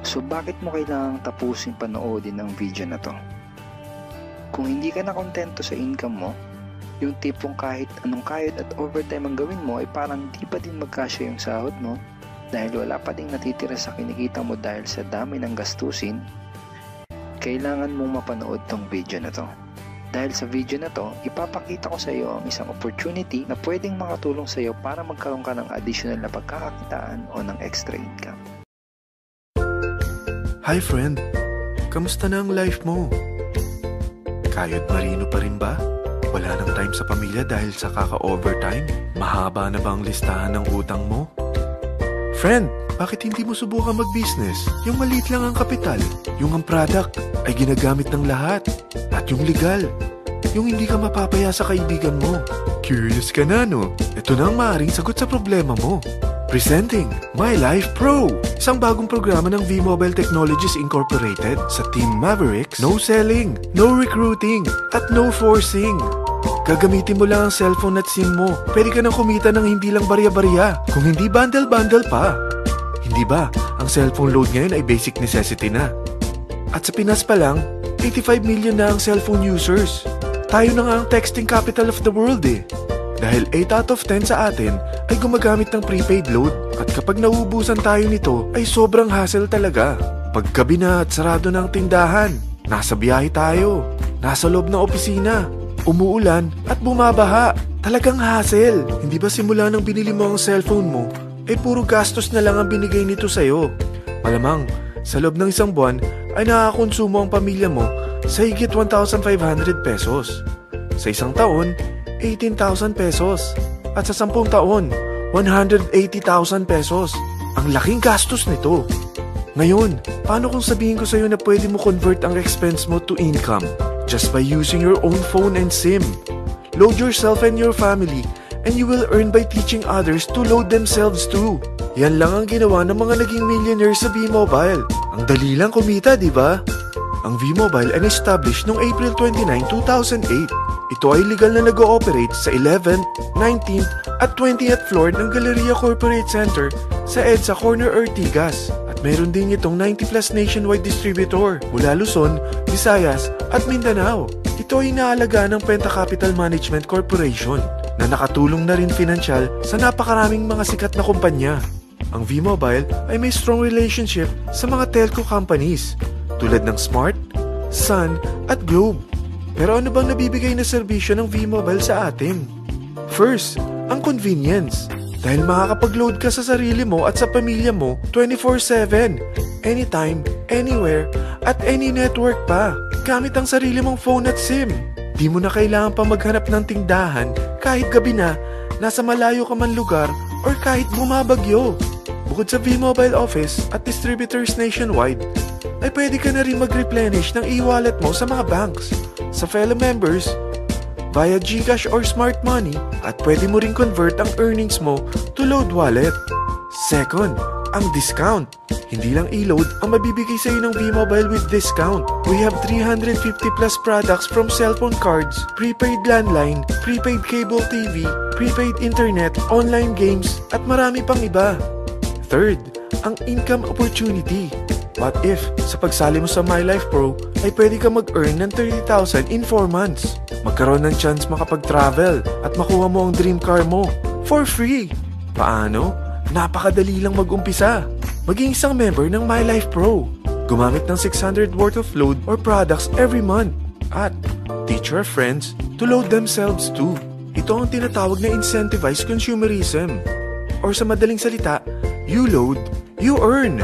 So bakit mo kailangang tapusin panoodin ang video na to? Kung hindi ka na kontento sa income mo, yung tipong kahit anong kayod at overtime ang gawin mo ay parang di pa din magkasya yung sahod mo dahil wala pa ding natitira sa kinikita mo dahil sa dami ng gastusin, kailangan mong mapanood tong video na to. Dahil sa video na to, ipapakita ko sa iyo ang isang opportunity na pwedeng makatulong sa iyo para magkaroon ka ng additional na pagkakakitaan o ng extra income. Hi friend, kamusta na ang life mo? Kayod marino pa rin ba? Wala nang time sa pamilya dahil sa kaka-overtime? Mahaba na ba ang listahan ng utang mo? Friend, bakit hindi mo subukan mag-business? Yung maliit lang ang kapital, yung ang product ay ginagamit ng lahat, at yung legal, yung hindi ka mapapaya sa kaibigan mo. Curious ka na, no? Ito na ang maaaring sagot sa problema mo. Presenting My Life Pro, isang bagong programa ng V-Mobile Technologies Incorporated sa Team Mavericks. No selling, no recruiting, at no forcing. Gagamitin mo lang ang cellphone at SIM mo. Pwede ka nang kumita ng hindi lang barya-barya, kung hindi bundle-bundle pa. Hindi ba, ang cellphone load ngayon ay basic necessity na. At sa Pinas pa lang, 85 million na ang cellphone users. Tayo na nga ang texting capital of the world eh. Dahil 8 out of 10 sa atin ay gumagamit ng prepaid load. At kapag nauubusan tayo nito ay sobrang hassle talaga. Paggabi na at sarado ng tindahan, nasa biyahe tayo, nasa loob ng opisina, umuulan at bumabaha. Talagang hassle. Hindi ba simula nang binili mo ang cellphone mo, ay puro gastos na lang ang binigay nito sa'yo? Malamang, sa loob ng isang buwan ay nakakakonsumo ang pamilya mo sa higit 1,500 pesos. Sa isang taon, 18,000 pesos. At sa 10 taon, 180,000 pesos. Ang laking gastos nito. Ngayon, paano kung sabihin ko sa'yo na pwede mo convert ang expense mo to income just by using your own phone and SIM? Load yourself and your family and you will earn by teaching others to load themselves too. Yan lang ang ginawa ng mga naging millionaires sa V-Mobile. Ang dali lang kumita, di ba? Ang V-Mobile ay established noong April 29, 2008. Ito ay legal na nag-ooperate sa 11th, 19th at 20th floor ng Galleria Corporate Center sa EDSA Corner Ortigas. At meron din itong 90 plus nationwide distributor mula Luzon, Visayas at Mindanao. Ito ay inaalagaan ng Penta Capital Management Corporation na nakatulong na rin pinansyal sa napakaraming mga sikat na kumpanya. Ang V-Mobile ay may strong relationship sa mga telco companies tulad ng Smart, Sun at Globe. Pero ano bang nabibigay na serbisyo ng V-Mobile sa atin? First, ang convenience. Dahil makakapag-load ka sa sarili mo at sa pamilya mo 24/7, anytime, anywhere, at any network pa. Gamit ang sarili mong phone at SIM. Di mo na kailangan pa maghanap ng tindahan kahit gabi na, nasa malayo ka man lugar, or kahit bumabagyo. Bukod sa V-Mobile office at distributors nationwide, ay pwede ka na rin mag-replenish ng e-wallet mo sa mga banks, sa fellow members, via GCash or Smart Money, at pwede mo rin convert ang earnings mo to load wallet. Second, ang discount. Hindi lang e-load ang mabibigay sa iyo ng V-Mobile with discount. We have 350 plus products from cellphone cards, prepaid landline, prepaid cable TV, prepaid internet, online games, at marami pang iba. Third, ang income opportunity. What if, sa pagsali mo sa My Life Pro, ay pwede ka mag-earn ng 30,000 in 4 months? Magkaroon ng chance makapag-travel at makuha mo ang dream car mo for free. Paano? Napakadali lang mag-umpisa. Maging isang member ng My Life Pro. Gumamit ng 600 worth of load or products every month. At teach your friends to load themselves too. Ito ang tinatawag na incentivized consumerism. Or sa madaling salita, you load, you earn.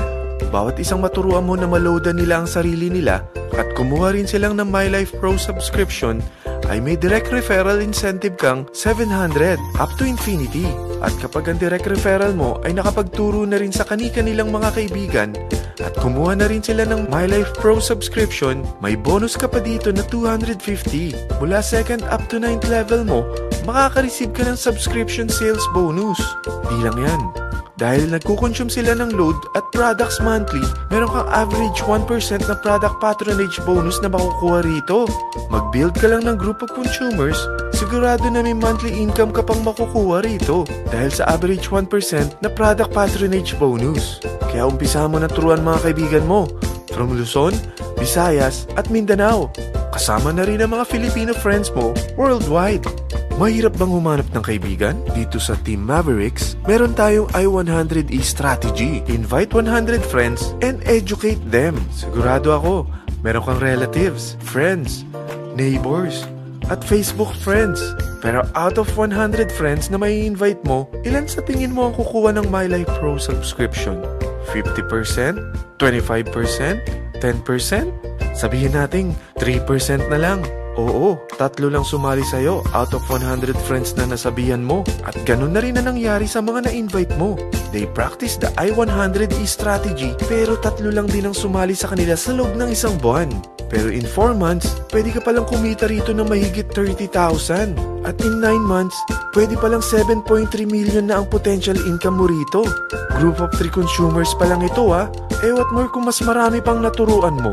Bawat isang maturuan mo na maloadan nila ang sarili nila at kumuha rin silang ng My Life Pro subscription, ay may direct referral incentive kang 700 up to infinity. At kapag ang direct referral mo ay nakapagturo na rin sa kani-kanilang mga kaibigan at kumuha na rin sila ng My Life Pro subscription, may bonus ka pa dito na 250. Mula 2nd up to 9th level mo, makaka-receive ka ng subscription sales bonus. Di lang yan. Dahil nagkukonsume sila ng load at products monthly, meron kang average 1% na product patronage bonus na makukuha rito. Mag-build ka lang ng group of consumers, sigurado na may monthly income ka pang makukuha rito dahil sa average 1% na product patronage bonus. Kaya umpisa mo na turuan mga kaibigan mo from Luzon, Visayas at Mindanao. Kasama na rin ang mga Filipino friends mo worldwide. Mahirap bang humanap ng kaibigan? Dito sa Team Mavericks, meron tayong I100E strategy. Invite 100 friends and educate them. Sigurado ako, meron kang relatives, friends, neighbors, at Facebook friends. Pero out of 100 friends na may invite mo, ilan sa tingin mo ang kukuha ng My Life Pro subscription? 50%? 25%? 10%? Sabihin natin 3% na lang. Oo, 3 lang sumali sa'yo out of 100 friends na nasabihan mo. At ganun na rin na nangyari sa mga na-invite mo. They practice the I100E strategy pero 3 lang din ang sumali sa kanila sa loob ng isang buwan. Pero in 4 months, pwede ka palang kumita rito ng mahigit 30,000. At in 9 months, pwede palang 7.3 million na ang potential income mo rito. Group of 3 consumers pa lang ito what more kung mas marami pang naturuan mo.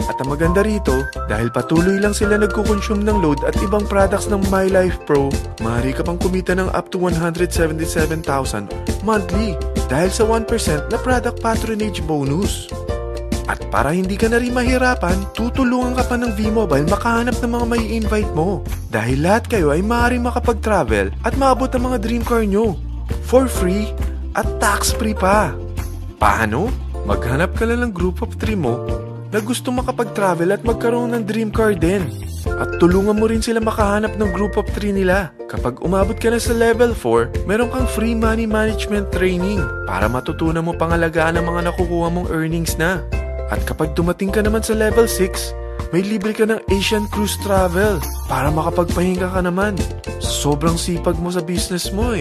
At ang maganda rito, dahil patuloy lang sila nagkukonsume ng load at ibang products ng My Life Pro, maaari ka pang kumita ng up to 177,000 monthly dahil sa 1% na product patronage bonus. At para hindi ka na rin mahirapan, tutulungan ka pa ng V-Mobile makahanap ng mga may invite mo. Dahil lahat kayo ay maaaring makapag-travel at maabot ang mga dream car nyo for free at tax-free pa. Paano? Maghanap ka lang ng group of 3 mo na gusto makapag-travel at magkaroon ng dream car din. At tulungan mo rin sila makahanap ng group of 3 nila. Kapag umabot ka na sa level 4, meron kang free money management training para matutunan mo pangalagaan ang mga nakukuha mong earnings na. At kapag dumating ka naman sa level 6, may libre ka ng Asian Cruise Travel para makapagpahinga ka naman. Sobrang sipag mo sa business mo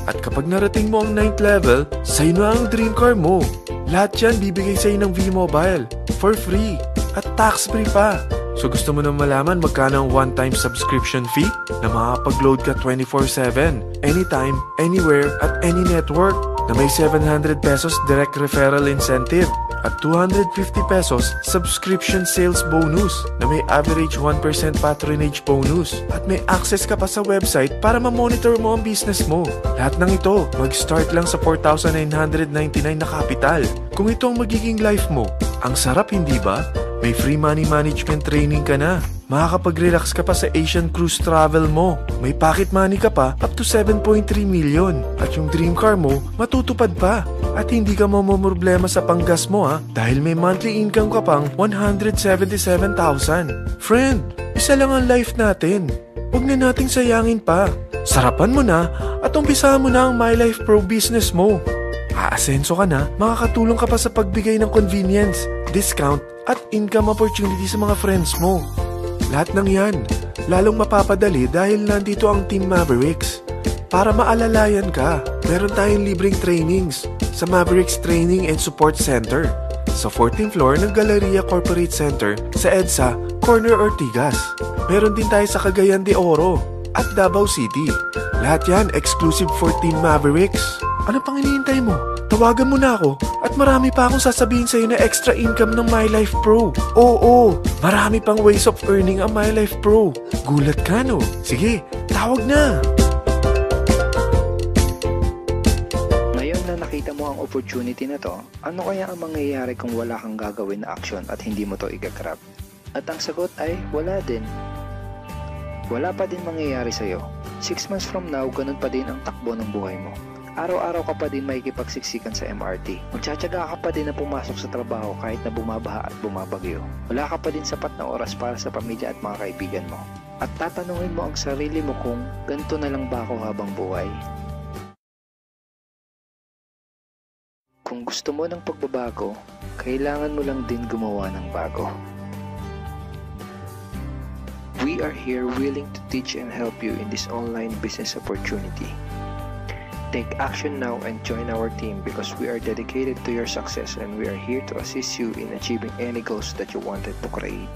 At kapag narating mo ang 9th level, sa'yo na ang dream car mo. Lahat yan bibigay sa'yo ng V-Mobile for free at tax-free pa. So gusto mo na malaman magkano ang one-time subscription fee na makakapag-load ka 24/7, anytime, anywhere, at any network na may 700 pesos direct referral incentive at 250 pesos subscription sales bonus na may average 1% patronage bonus at may access ka pa sa website para ma-monitor mo ang business mo. Lahat ng ito, mag-start lang sa 4,999 na capital. Kung ito ang magiging life mo, ang sarap hindi ba? May free money management training ka na. Makakapag-relax ka pa sa Asian Cruise Travel mo. May pocket money ka pa up to 7.3 million. At yung dream car mo, matutupad pa. At hindi ka mamumroblema sa panggas mo dahil may monthly income ka pang 177,000. Friend, isa lang ang life natin. Huwag na nating sayangin pa. Sarapan mo na at umpisahan mo na ang My Life Pro business mo. Aasenso ka na, makakatulong ka pa sa pagbigay ng convenience, discount, at income opportunity sa mga friends mo. Lahat ng yan, lalong mapapadali dahil nandito ang Team Mavericks. Para maalalayan ka, meron tayong libreng trainings sa Mavericks Training and Support Center sa 14th floor ng Galleria Corporate Center sa EDSA, Corner Ortigas. Meron din tayo sa Cagayan de Oro at Davao City. Lahat yan exclusive for Team Mavericks. Ano pang hinihintay mo? Tawagan mo na ako at marami pa akong sasabihin sa'yo na extra income ng My Life Pro. Oo, marami pang ways of earning ang My Life Pro. Gulat ka no? Sige, tawag na! Ngayon na nakita mo ang opportunity na to, ano kaya ang mangyayari kung wala kang gagawin na aksyon at hindi mo to igagrab? At ang sagot ay wala din. Wala pa din mangyayari sa'yo. 6 months from now, ganun pa din ang takbo ng buhay mo. Araw-araw ka pa din makikipagsiksikan sa MRT. Magtsatsaga ka pa din na pumasok sa trabaho kahit na bumabaha at bumabagyo. Wala ka pa din sapat na oras para sa pamilya at mga kaibigan mo. At tatanungin mo ang sarili mo kung ganito na lang ba ako habang buhay? Kung gusto mo ng pagbabago, kailangan mo lang din gumawa ng bago. We are here willing to teach and help you in this online business opportunity. Take action now and join our team because we are dedicated to your success and we are here to assist you in achieving any goals that you wanted to create.